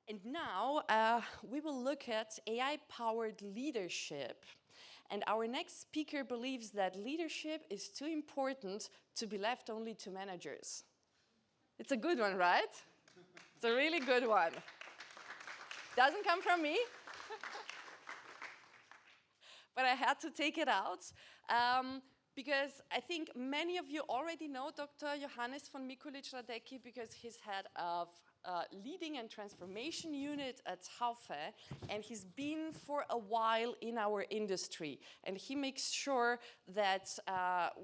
And now we will look at AI-powered leadership. And our next speaker believes that leadership is too important to be left only to managers. It's a good one, right? It's a really good one. Doesn't come from me, but I had to take it out because I think many of you already know Dr. Johannes von Mikulicz-Radecki because he's head of Leading and Transformation Unit at Haufe, and he's been for a while in our industry. And he makes sure that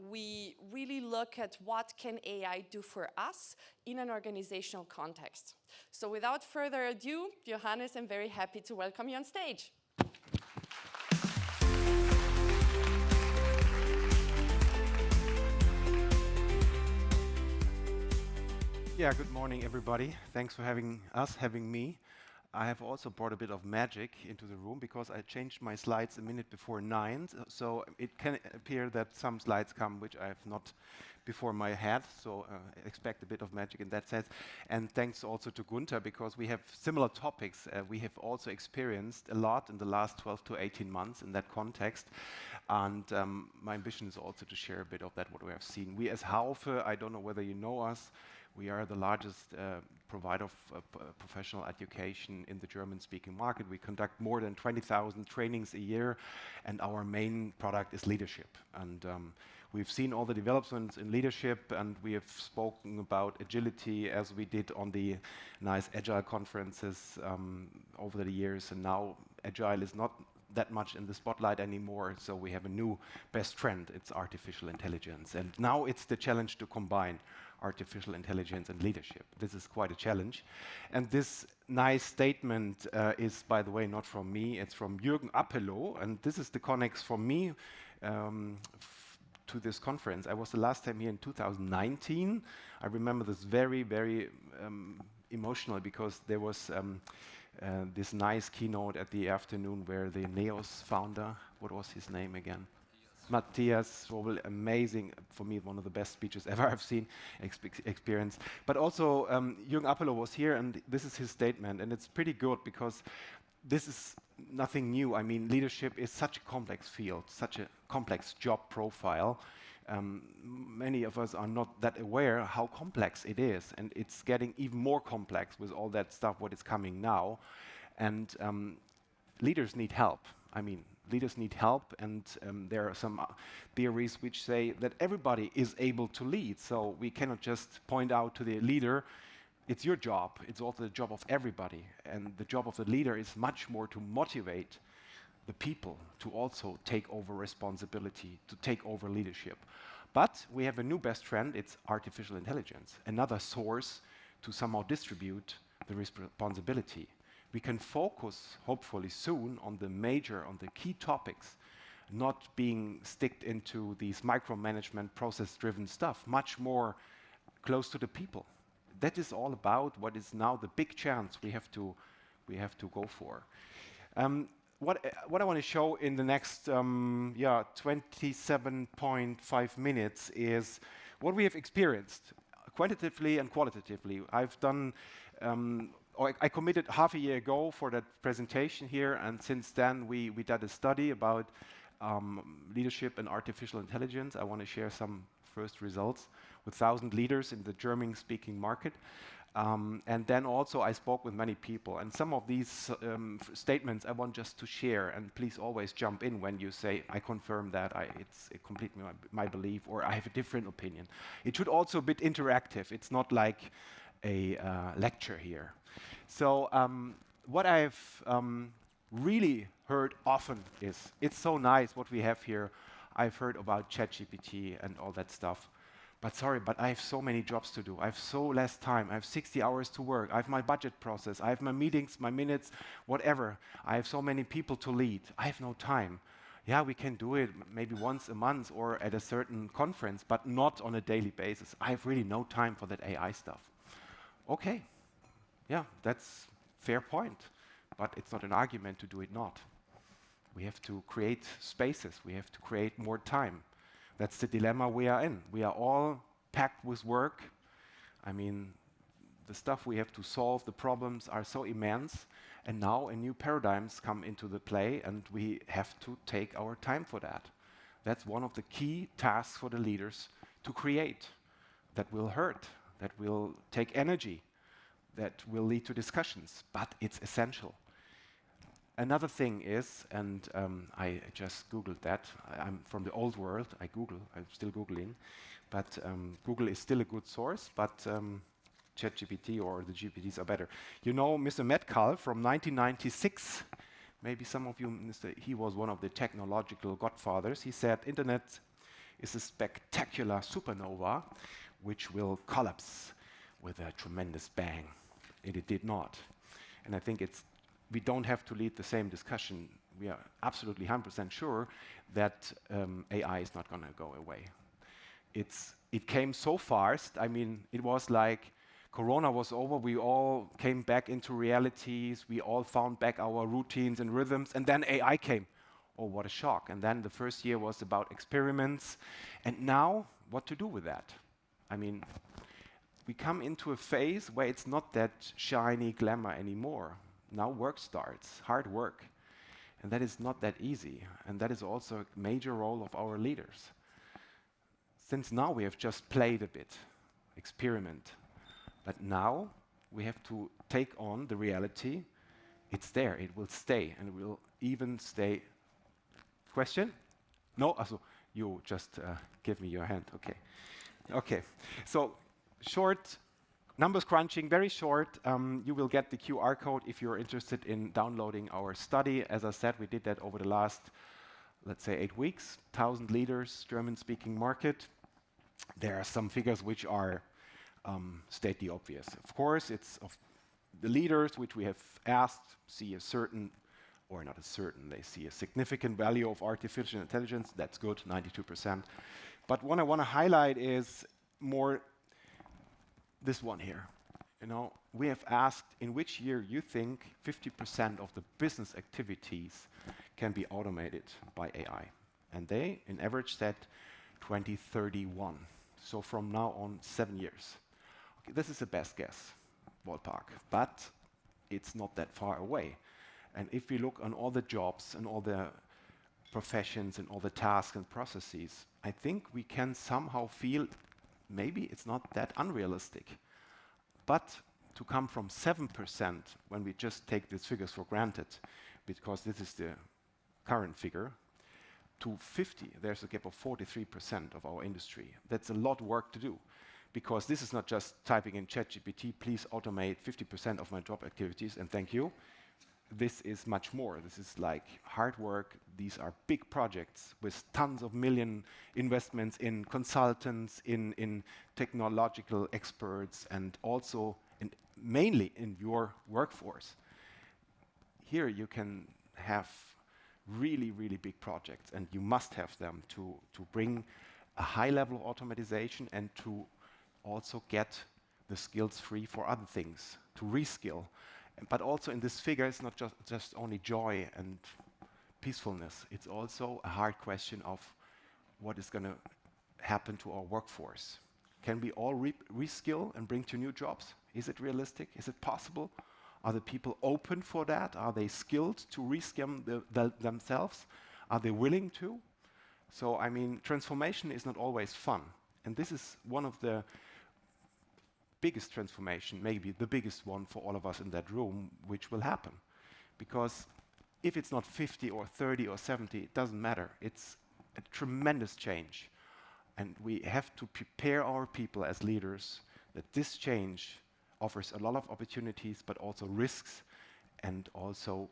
we really look at what can AI do for us in an organizational context. So without further ado, Johannes, I'm very happy to welcome you on stage. Yeah, good morning, everybody. Thanks for having me. I have also brought a bit of magic into the room because I changed my slides a minute before 9, so it can appear that some slides come which I have not before my head, so expect a bit of magic in that sense. And thanks also to Gunther, because we have similar topics. We have also experienced a lot in the last 12 to 18 months in that context, and my ambition is also to share a bit of that, what we have seen. We as Haufe, I don't know whether you know us, we are the largest provider of professional education in the German-speaking market. We conduct more than 20,000 trainings a year, and our main product is leadership. And we've seen all the developments in leadership, and we have spoken about agility as we did on the nice Agile conferences over the years. And now Agile is not that much in the spotlight anymore, so we have a new best trend. It's artificial intelligence. And now it's the challenge to combine artificial intelligence and leadership. This is quite a challenge. And this nice statement is, by the way, not from me, it's from Jürgen Appelo, and this is the connex for me to this conference. I was the last time here in 2019. I remember this very, very emotional because there was this nice keynote at the afternoon where the NEOS founder, what was his name again? Matthias Strobel, amazing, for me, one of the best speeches ever I've seen, experienced. But also, Jürgen Appelo was here, and this is his statement, and it's pretty good because this is nothing new. I mean, leadership is such a complex field, such a complex job profile. Many of us are not that aware how complex it is, and it's getting even more complex with all that stuff, what is coming now. And leaders need help. I mean, leaders need help, and there are some theories which say that everybody is able to lead. So we cannot just point out to the leader, it's your job. It's also the job of everybody. And the job of the leader is much more to motivate the people to also take over responsibility, to take over leadership. But we have a new best trend, it's artificial intelligence, another source to somehow distribute the responsibility. We can focus, hopefully soon, on the key topics, not being sticked into these micromanagement, process-driven stuff, much more close to the people. That is all about what is now the big chance we have to go for. What I want to show in the next 27.5 minutes is what we have experienced, quantitatively and qualitatively. I've done. I committed half a year ago for that presentation here, and since then we did a study about leadership and artificial intelligence. I want to share some first results with 1,000 leaders in the German-speaking market. And then also I spoke with many people, and some of these statements I want just to share, and please always jump in when you say, I confirm that, it's completely my belief, or I have a different opinion. It should also be interactive. It's not like a lecture here. So what I've really heard often is, it's so nice what we have here. I've heard about ChatGPT and all that stuff. But sorry, but I have so many jobs to do. I have so less time. I have 60 hours to work. I have my budget process. I have my meetings, my minutes, whatever. I have so many people to lead. I have no time. Yeah, we can do it maybe once a month or at a certain conference, but not on a daily basis. I have really no time for that AI stuff. Okay, yeah, that's fair point, but it's not an argument to do it not. We have to create spaces. We have to create more time. That's the dilemma we are in. We are all packed with work. I mean, the stuff we have to solve, the problems are so immense, and now a new paradigms come into the play, and we have to take our time for that. That's one of the key tasks for the leaders to create. That will hurt, that will take energy, that will lead to discussions, but it's essential. Another thing is, and I just Googled that, I'm from the old world, I'm still Googling, but Google is still a good source, but ChatGPT or the GPTs are better. You know Mr. Metcalfe from 1996, maybe some of you, he was one of the technological godfathers. He said, Internet is a spectacular supernova which will collapse with a tremendous bang. It did not. And I think we don't have to lead the same discussion. We are absolutely 100% sure that AI is not going to go away. It came so fast. I mean, it was like Corona was over. We all came back into realities. We all found back our routines and rhythms. And then AI came. Oh, what a shock. And then the first year was about experiments. And now, what to do with that? I mean, we come into a phase where it's not that shiny glamour anymore. Now work starts, hard work. And that is not that easy. And that is also a major role of our leaders. Since now we have just played a bit, experiment. But now we have to take on the reality. It's there, it will stay, and it will even stay. Question? No? Also, you just give me your hand, okay. Okay, so short, numbers crunching, very short. You will get the QR code if you're interested in downloading our study. As I said, we did that over the last, let's say, 8 weeks. 1,000 leaders, German-speaking market. There are some figures which are state the obvious. Of course, it's of the leaders which we have asked see a certain, or not a certain, they see a significant value of artificial intelligence. That's good, 92%. But what I want to highlight is more this one here. You know, we have asked in which year you think 50% of the business activities can be automated by AI. And they, in average, said 2031. So from now on, 7 years. Okay, this is the best guess, ballpark. But it's not that far away. And if we look on all the jobs and all the professions and all the tasks and processes, I think we can somehow feel maybe it's not that unrealistic. But to come from 7%, when we just take these figures for granted, because this is the current figure, to 50, there's a gap of 43% of our industry. That's a lot of work to do, because this is not just typing in ChatGPT, please automate 50% of my job activities, and thank you. This is much more. This is like hard work. These are big projects with tons of million investments in consultants, in technological experts, and also mainly in your workforce. Here you can have really, really big projects, and you must have them to bring a high level of automatization and to also get the skills free for other things, to reskill. But also in this figure, it's not just only joy and peacefulness. It's also a hard question of what is going to happen to our workforce. Can we all reskill and bring to new jobs? Is it realistic? Is it possible? Are the people open for that? Are they skilled to reskill themselves? Are they willing to? So, I mean, transformation is not always fun. And this is one of the biggest transformation, maybe the biggest one for all of us in that room, which will happen. Because if it's not 50 or 30 or 70, it doesn't matter. It's a tremendous change. And we have to prepare our people as leaders that this change offers a lot of opportunities, but also risks and also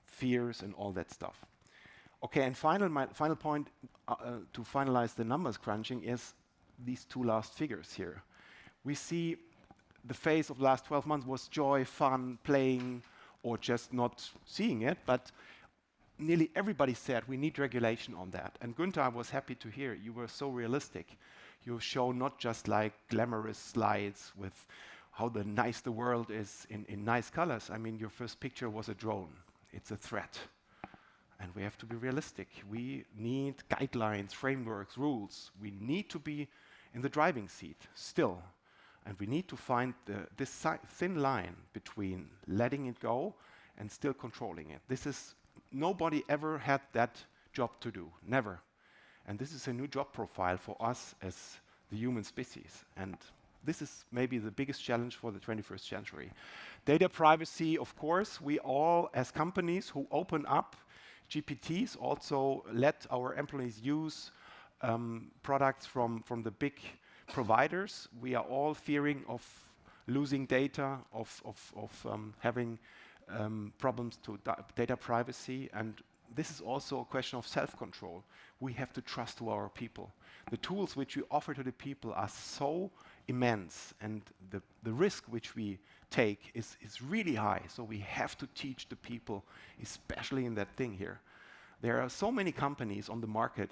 fears and all that stuff. Okay, and my final point to finalize the numbers crunching is these two last figures here. We see the phase of the last 12 months was joy, fun, playing, or just not seeing it, but nearly everybody said we need regulation on that. And Günther, I was happy to hear you were so realistic. You show not just like glamorous slides with how nice the world is in nice colors. I mean, your first picture was a drone. It's a threat. And we have to be realistic. We need guidelines, frameworks, rules. We need to be in the driving seat still. And we need to find this thin line between letting it go and still controlling it. Nobody ever had that job to do, never. And this is a new job profile for us as the human species. And this is maybe the biggest challenge for the 21st century. Data privacy, of course, we all, as companies who open up GPTs, also let our employees use products from the big providers. We are all fearing of losing data, of having problems to data privacy, and this is also a question of self-control. We have to trust to our people. The tools which we offer to the people are so immense, and the risk which we take is really high, so we have to teach the people, especially in that thing here. There are so many companies on the market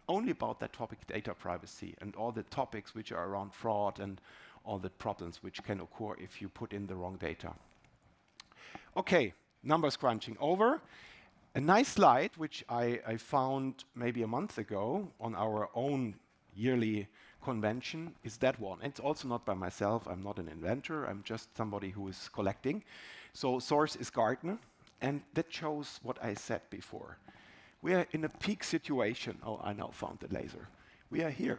only about that topic, data privacy, and all the topics which are around fraud and all the problems which can occur if you put in the wrong data. Okay, numbers crunching over. A nice slide, which I found maybe a month ago on our own yearly convention, is that one. It's also not by myself. I'm not an inventor. I'm just somebody who is collecting. So source is Gartner, and that shows what I said before. We are in a peak situation. Oh, I now found the laser. We are here.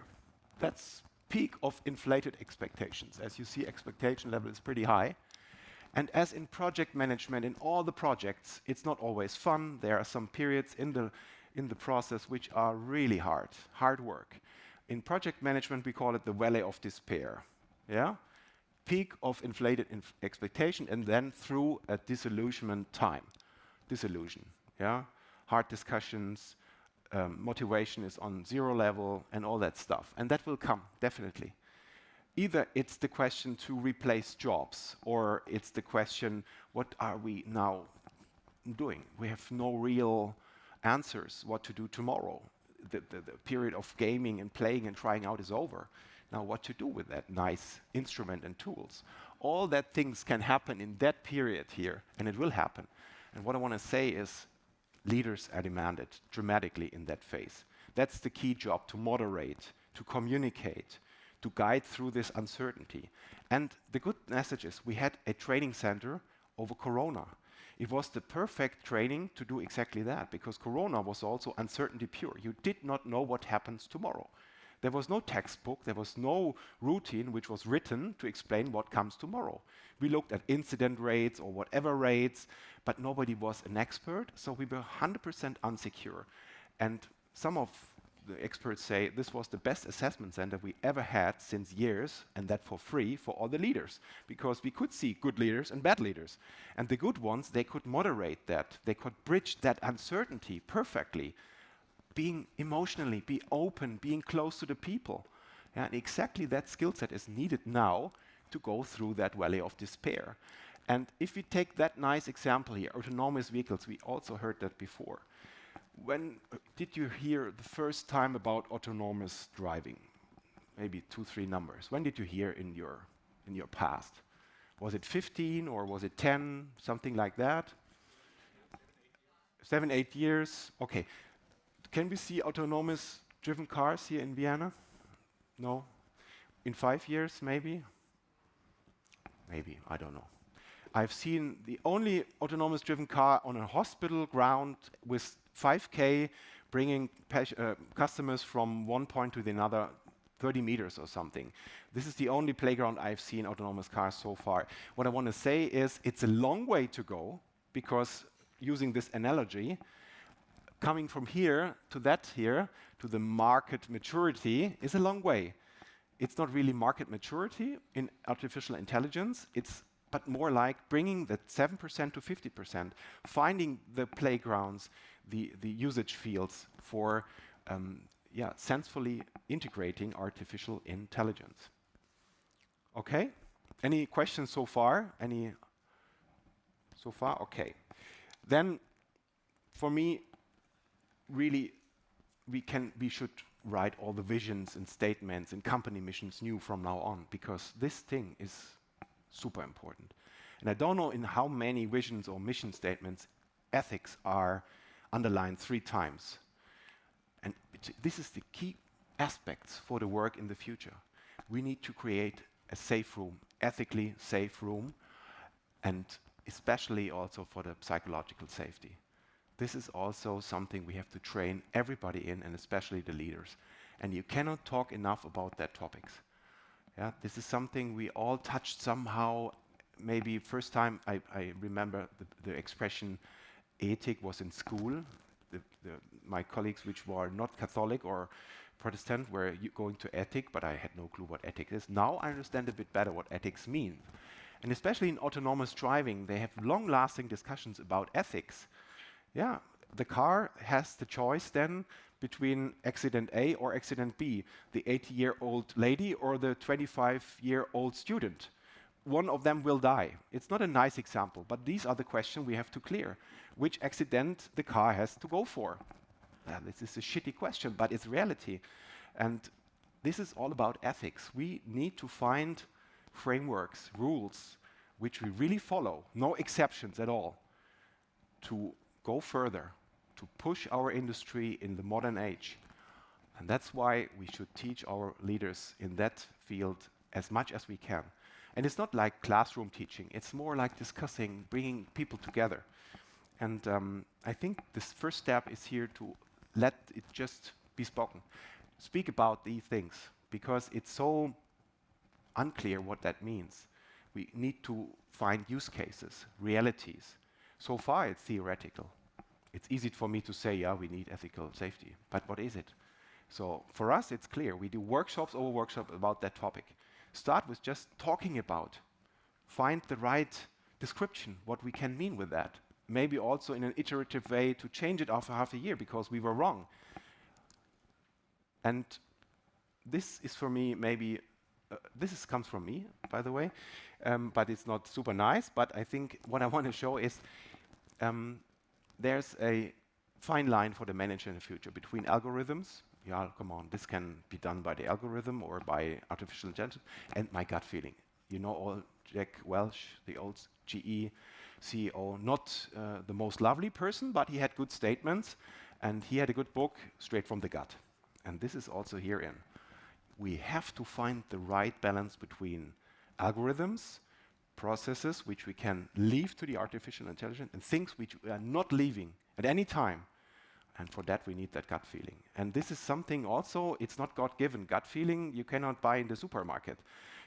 That's peak of inflated expectations. As you see, expectation level is pretty high. And as in project management, in all the projects, it's not always fun. There are some periods in the process which are really hard work. In project management, we call it the valley of despair. Yeah? Peak of inflated expectation, and then through a disillusionment time. Disillusion. Yeah? Hard discussions, motivation is on zero level, and all that stuff. And that will come, definitely. Either it's the question to replace jobs, or it's the question, what are we now doing? We have no real answers what to do tomorrow. The period of gaming and playing and trying out is over. Now what to do with that nice instrument and tools? All that things can happen in that period here, and it will happen. And what I want to say is, leaders are demanded dramatically in that phase. That's the key job, to moderate, to communicate, to guide through this uncertainty. And the good message is we had a training center over Corona. It was the perfect training to do exactly that, because Corona was also uncertainty pure. You did not know what happens tomorrow. There was no textbook, there was no routine which was written to explain what comes tomorrow. We looked at incident rates or whatever rates, but nobody was an expert, so we were 100% unsecure. And some of the experts say this was the best assessment center we ever had since years, and that for free for all the leaders, because we could see good leaders and bad leaders. And the good ones, they could moderate that, they could bridge that uncertainty perfectly, being emotionally, be open, being close to the people. Yeah, and exactly that skill set is needed now to go through that valley of despair. And if we take that nice example here, autonomous vehicles, we also heard that before. When did you hear the first time about autonomous driving? Maybe 2, 3 numbers. When did you hear in your past? Was it 15 or was it 10? Something like that? 7, 8 years. Okay. Can we see autonomous driven cars here in Vienna? No? In 5 years, maybe? Maybe, I don't know. I've seen the only autonomous driven car on a hospital ground with 5K, bringing customers from one point to the another, 30 meters or something. This is the only playground I've seen autonomous cars so far. What I want to say is it's a long way to go, because using this analogy, coming from here to that here, to the market maturity, is a long way. It's not really market maturity in artificial intelligence, but more like bringing that 7% to 50%, finding the playgrounds, the usage fields for sensefully integrating artificial intelligence. Okay? Any questions so far? So far? Okay. Then, for me, really, we should write all the visions and statements and company missions new from now on, because this thing is super important. And I don't know in how many visions or mission statements ethics are underlined 3 times. And this is the key aspects for the work in the future. We need to create a safe room, ethically safe room, and especially also for the psychological safety. This is also something we have to train everybody in, and especially the leaders. And you cannot talk enough about that topics. Yeah, this is something we all touched somehow. Maybe first time I remember the expression ethic was in school. My colleagues which were not Catholic or Protestant were going to ethic, but I had no clue what ethics is. Now I understand a bit better what ethics mean. And especially in autonomous driving, they have long-lasting discussions about ethics. Yeah, the car has the choice then between accident A or accident B, the 80-year-old lady or the 25-year-old student. One of them will die. It's not a nice example, but these are the questions we have to clear. Which accident the car has to go for? This is a shitty question, but it's reality. And this is all about ethics. We need to find frameworks, rules, which we really follow, no exceptions at all, to go further, to push our industry in the modern age. And that's why we should teach our leaders in that field as much as we can. And it's not like classroom teaching, it's more like discussing, bringing people together. And I think this first step is here to let it just be spoken. Speak about these things, because it's so unclear what that means. We need to find use cases, realities. So far, it's theoretical. It's easy for me to say, yeah, we need ethical safety, but what is it? So for us, it's clear. We do workshops over workshops about that topic. Start with just talking about. Find the right description, what we can mean with that. Maybe also in an iterative way to change it after half a year because we were wrong. And this is for me maybe, comes from me, by the way, but it's not super nice. But I think what I want to show is there's a fine line for the manager in the future between algorithms. Yeah, come on, this can be done by the algorithm or by artificial intelligence, and my gut feeling. You know, all Jack Welch, the old GE CEO, not the most lovely person, but he had good statements, and he had a good book, Straight from the Gut. And this is also herein. We have to find the right balance between algorithms, processes which we can leave to the artificial intelligence, and things which we are not leaving at any time. And for that, we need that gut feeling. And this is something also, it's not God-given. Gut feeling you cannot buy in the supermarket.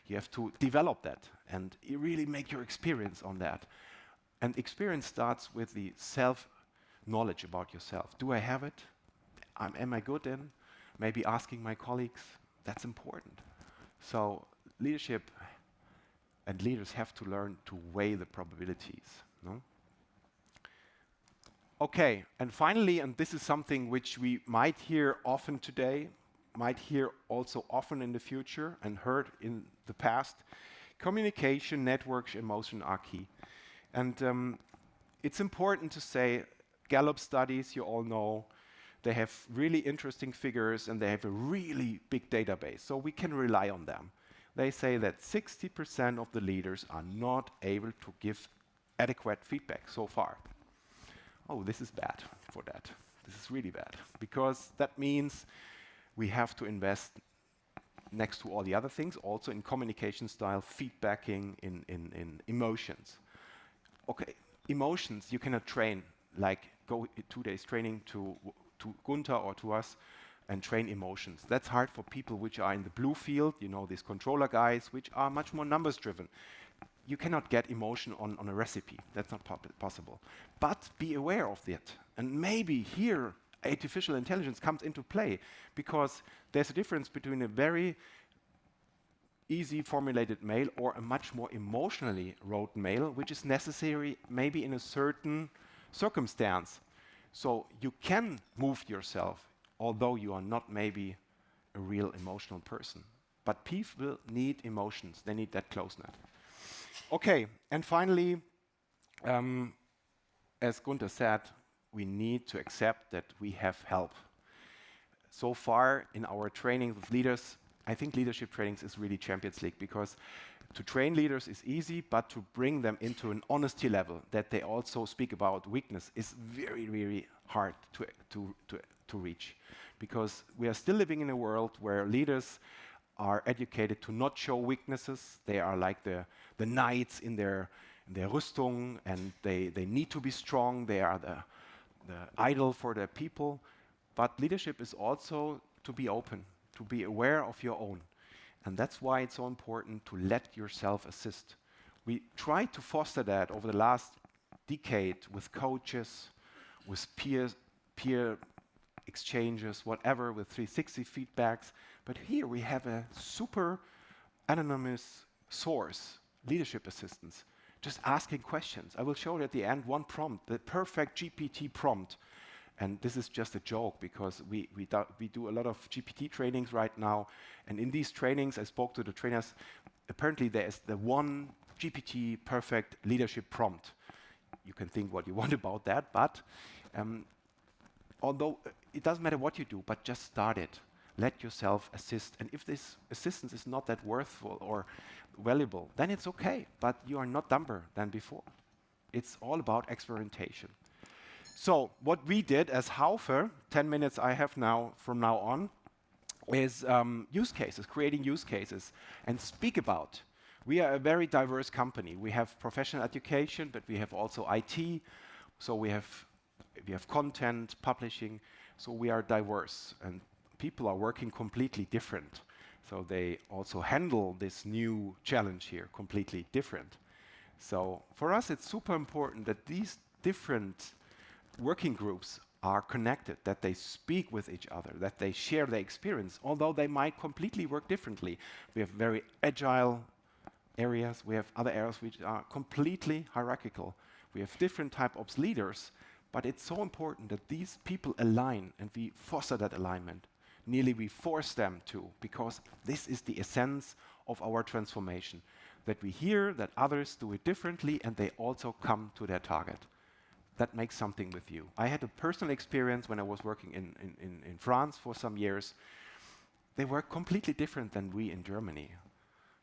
You have to develop that, and you really make your experience on that. And experience starts with the self-knowledge about yourself. Do I have it? Am I good in? Maybe asking my colleagues. That's important. So leadership and leaders have to learn to weigh the probabilities. No? Okay, and finally, and this is something which we might hear often today, might hear also often in the future and heard in the past, communication, networks, emotion are key. And it's important to say, Gallup studies, you all know, they have really interesting figures and they have a really big database, so we can rely on them. They say that 60% of the leaders are not able to give adequate feedback so far. Oh, this is bad for that. This is really bad, because that means we have to invest next to all the other things, also in communication style, feedbacking, in emotions. Okay, emotions you cannot train, like go 2 days training to Gunther or to us and train emotions. That's hard for people which are in the blue field, you know, these controller guys, which are much more numbers driven. You cannot get emotion on a recipe. That's not possible. But be aware of it. And maybe here artificial intelligence comes into play, because there's a difference between a very easy formulated mail or a much more emotionally wrote mail, which is necessary maybe in a certain circumstance. So you can move yourself, although you are not maybe a real emotional person. But people need emotions. They need that close net. Okay, and finally, as Gunther said, we need to accept that we have help. So far in our training with leaders, I think leadership trainings is really Champions League, because to train leaders is easy, but to bring them into an honesty level that they also speak about weakness is very, very hard to reach. Because we are still living in a world where leaders are educated to not show weaknesses. They are like the knights in their Rüstung, and they need to be strong. They are the idol for their people. But leadership is also to be open, to be aware of your own. And that's why it's so important to let yourself assist. We tried to foster that over the last decade with coaches, with peer exchanges, whatever, with 360 feedbacks. But here we have a super anonymous source, leadership assistance, just asking questions. I will show you at the end one prompt, the perfect GPT prompt. And this is just a joke because we do a lot of GPT trainings right now. And in these trainings, I spoke to the trainers, apparently there is the one GPT perfect leadership prompt. You can think what you want about that, but although it doesn't matter what you do, but just start it. Let yourself assist. And if this assistance is not that worthwhile or valuable, then it's okay, but you are not dumber than before. It's all about experimentation. So what we did as Haufe, 10 minutes I have now from now on, is use cases, creating use cases and speak about. We are a very diverse company. We have professional education, but we have also IT. So we have content, publishing. So we are diverse, and people are working completely different. So they also handle this new challenge here completely different. So for us, it's super important that these different working groups are connected, that they speak with each other, that they share their experience, although they might completely work differently. We have very agile areas, we have other areas which are completely hierarchical. We have different type of leaders, but it's so important that these people align and we foster that alignment. Nearly we force them to, because this is the essence of our transformation, that we hear that others do it differently and they also come to their target. That makes something with you. I had a personal experience when I was working in France for some years. They were completely different than we in Germany.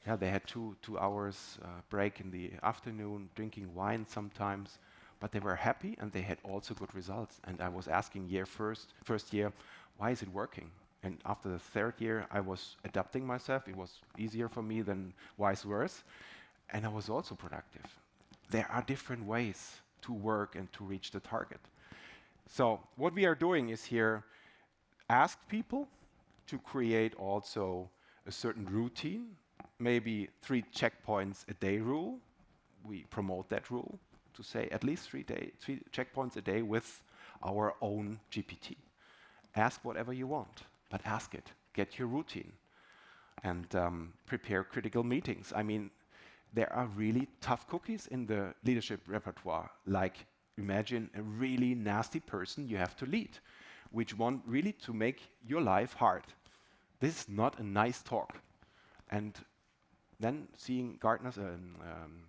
Yeah, they had two hours break in the afternoon, drinking wine sometimes, but they were happy and they had also good results. And I was asking first year, why is it working? And after the third year, I was adapting myself. It was easier for me than vice versa. And I was also productive. There are different ways to work and to reach the target. So what we are doing is here, ask people to create also a certain routine, maybe 3 checkpoints a day rule. We promote that rule to say at least 3 checkpoints a day with our own GPT. Ask whatever you want, but ask it. Get your routine and prepare critical meetings. I mean, there are really tough cookies in the leadership repertoire, like imagine a really nasty person you have to lead, which want really to make your life hard. This is not a nice talk. And then seeing Gartner's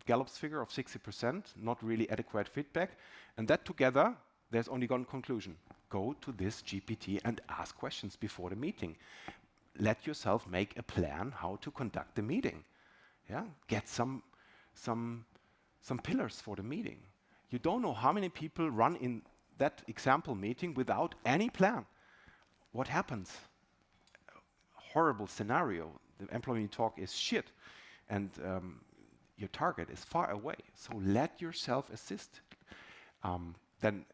Gallup's figure of 60%, not really adequate feedback, and that together, there's only one conclusion. Go to this GPT and ask questions before the meeting. Let yourself make a plan how to conduct the meeting. Yeah, get some pillars for the meeting. You don't know how many people run in that example meeting without any plan. What happens? Horrible scenario. The employee talk is shit, and your target is far away. So let yourself assist. Then,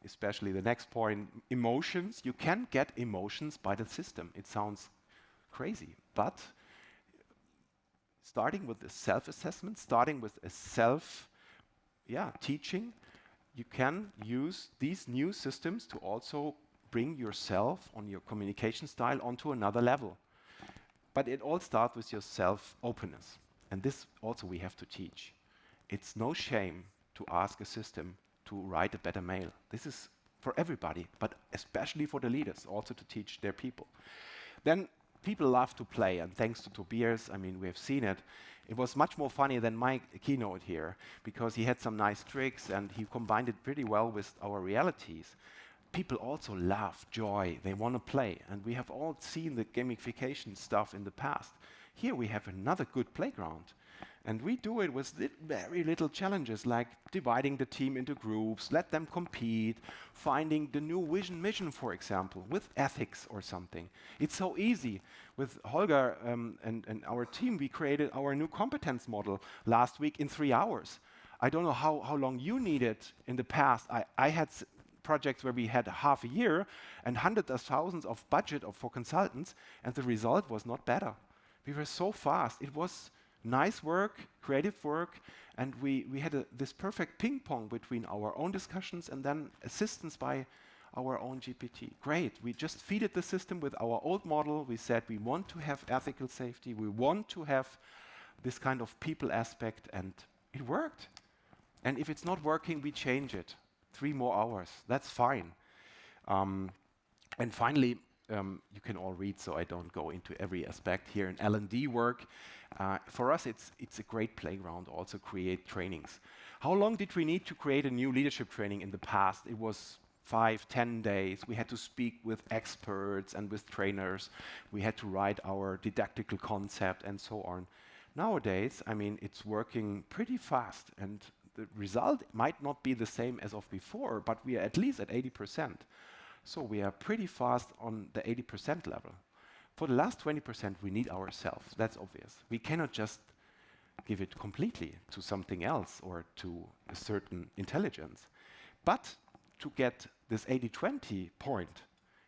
especially the next point, emotions. You can get emotions by the system. It sounds crazy, but starting with the self-assessment, starting with a teaching, you can use these new systems to also bring yourself on your communication style onto another level. But it all starts with your self-openness. And this also we have to teach. It's no shame to ask a system to write a better mail. This is for everybody, but especially for the leaders, also to teach their people. Then people love to play, and thanks to Tobias, I mean, we have seen it. It was much more funny than my keynote here, because he had some nice tricks and he combined it pretty well with our realities. People also love joy, they want to play, and we have all seen the gamification stuff in the past. Here we have another good playground. And we do it with very little challenges, like dividing the team into groups, let them compete, finding the new mission, for example, with ethics or something. It's so easy. With Holger and our team, we created our new competence model last week in 3 hours. I don't know how long you needed in the past. I had projects where we had half a year and hundreds of thousands of budget for consultants, and the result was not better. We were so fast. It was nice work, creative work, and we had this perfect ping pong between our own discussions and then assistance by our own GPT. Great. We just feeded the system with our old model. We said we want to have ethical safety. We want to have this kind of people aspect, and it worked. And if it's not working, we change it. 3 more hours. That's fine. And finally, you can all read, so I don't go into every aspect here. In L&D work, for us, it's a great playground. Also, create trainings. How long did we need to create a new leadership training in the past? It was 5, 10 days. We had to speak with experts and with trainers. We had to write our didactical concept and so on. Nowadays, I mean, it's working pretty fast, and the result might not be the same as of before, but we are at least at 80%. So we are pretty fast on the 80% level. For the last 20%, we need ourselves. That's obvious. We cannot just give it completely to something else or to a certain intelligence. But to get this 80-20 point,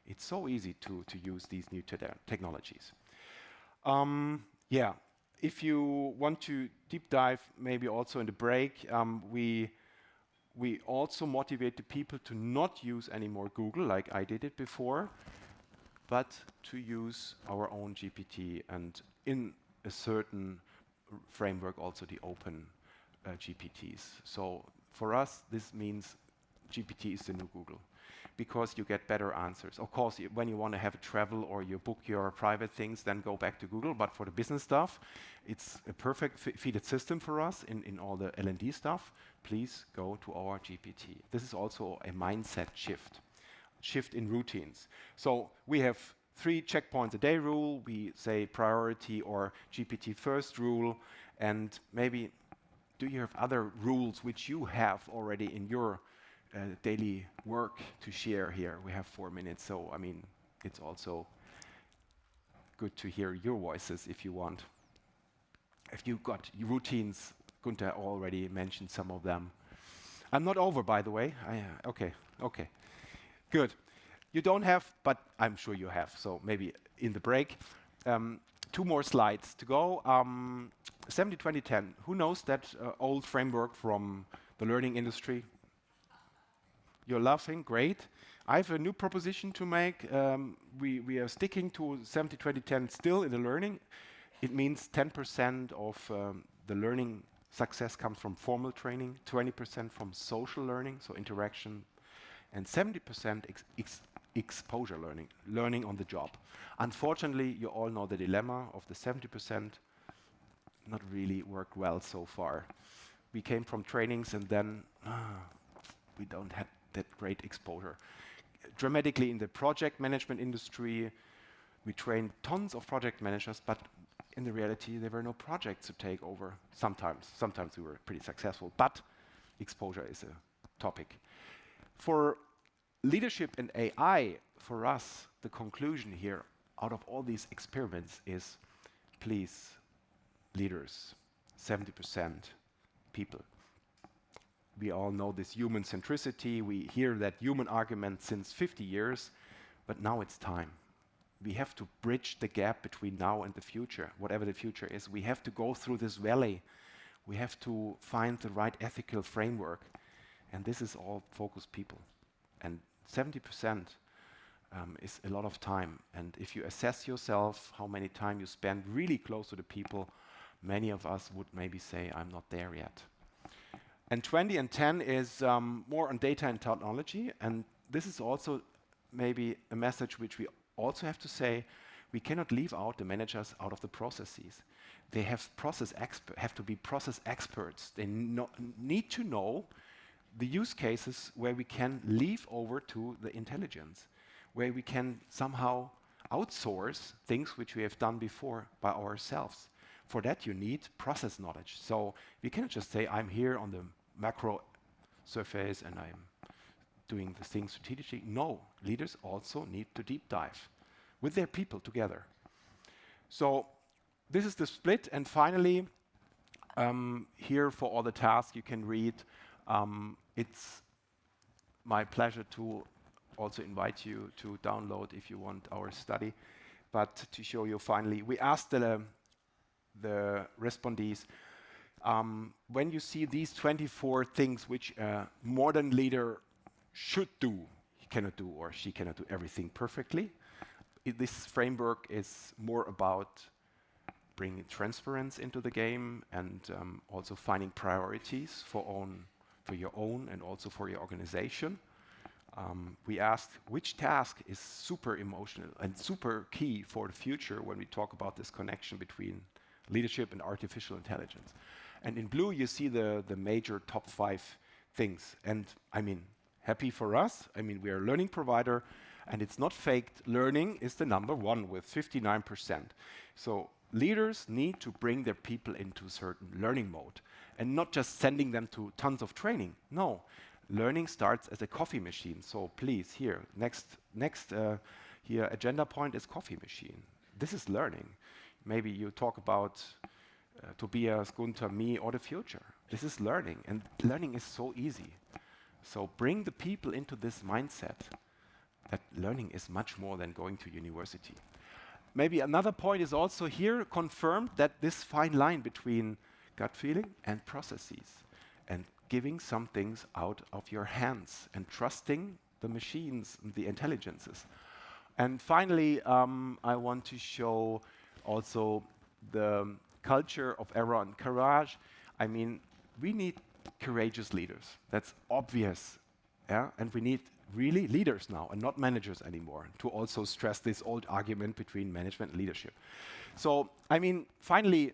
it's so easy to use these new technologies. Yeah. If you want to deep dive, maybe also in the break, we also motivate the people to not use any more Google, like I did it before, but to use our own GPT, and in a certain framework also the open GPTs. So for us, this means GPT is the new Google, because you get better answers. Of course, when you want to have a travel or you book your private things, then go back to Google. But for the business stuff, it's a perfect feeded system for us in all the L&D stuff. Please go to our GPT. This is also a mindset shift in routines. So we have 3 checkpoints a day rule. We say priority or GPT first rule. And maybe do you have other rules which you have already in your daily work to share here? We have 4 minutes, so I mean, it's also good to hear your voices if you want. If you got routines, Gunther already mentioned some of them. I'm not over, by the way. Okay, good. You don't have, but I'm sure you have, so maybe in the break. 2 more slides to go. 70-20-10, who knows that old framework from the learning industry? You're laughing, great. I have a new proposition to make. We are sticking to 70-20-10 still in the learning. It means 10% of the learning success comes from formal training, 20% from social learning, so interaction, and 70% exposure learning on the job. Unfortunately, you all know the dilemma of the 70% not really worked well so far. We came from trainings and then we don't have that great exposure. Dramatically in the project management industry, we trained tons of project managers, but in the reality, there were no projects to take over. Sometimes we were pretty successful, but exposure is a topic. For leadership and AI, for us, the conclusion here out of all these experiments is, please, leaders, 70% people. We all know this human centricity. We hear that human argument since 50 years, but now it's time. We have to bridge the gap between now and the future, whatever the future is. We have to go through this valley. We have to find the right ethical framework. And this is all focused people. And 70% is a lot of time. And if you assess yourself, how many time you spend really close to the people, many of us would maybe say, I'm not there yet. And 20 and 10 is more on data and technology. And this is also maybe a message which we also have to say, we cannot leave out the managers out of the processes. They have to be process experts. They need to know the use cases where we can leave over to the intelligence, where we can somehow outsource things which we have done before by ourselves. for that you need process knowledge. So we cannot just say, I'm here on the macro surface and I'm doing the things strategically. No, leaders also need to deep dive with their people together. So this is the split. And finally, here for all the tasks you can read, it's my pleasure to also invite you to download if you want our study. But to show you finally, we asked the respondees, when you see these 24 things which a modern leader should do, he cannot do or she cannot do everything perfectly. This framework is more about bringing transparency into the game and also finding priorities for your own and also for your organization. We asked which task is super emotional and super key for the future when we talk about this connection between leadership and artificial intelligence. And in blue, you see the major top 5 things. And I mean, happy for us. I mean, we are a learning provider, and it's not faked. Learning is the number 1 with 59%. So leaders need to bring their people into a certain learning mode and not just sending them to tons of training. No. Learning starts as a coffee machine. So please, here, next here, agenda point is coffee machine. This is learning. Maybe you talk about Tobias, Gunther, me, or the future. This is learning, and learning is so easy. So bring the people into this mindset that learning is much more than going to university. Maybe another point is also here confirmed that this fine line between gut feeling and processes, and giving some things out of your hands and trusting the machines and the intelligences. And finally, I want to show also the culture of error and courage. I mean, we need courageous leaders. That's obvious. Yeah? And we need really leaders now and not managers anymore to also stress this old argument between management and leadership. So, I mean, finally,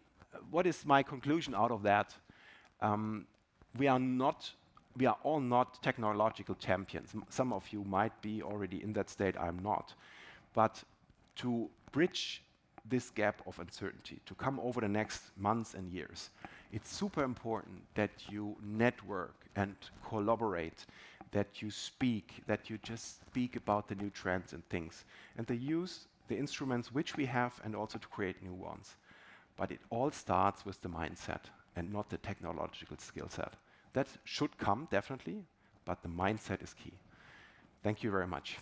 what is my conclusion out of that? We are all not technological champions. Some of you might be already in that state, I'm not. But to bridge this gap of uncertainty, to come over the next months and years, it's super important that you network and collaborate, that you speak, that you just speak about the new trends and things, and to use the instruments which we have and also to create new ones. But it all starts with the mindset and not the technological skill set. That should come, definitely, but the mindset is key. Thank you very much.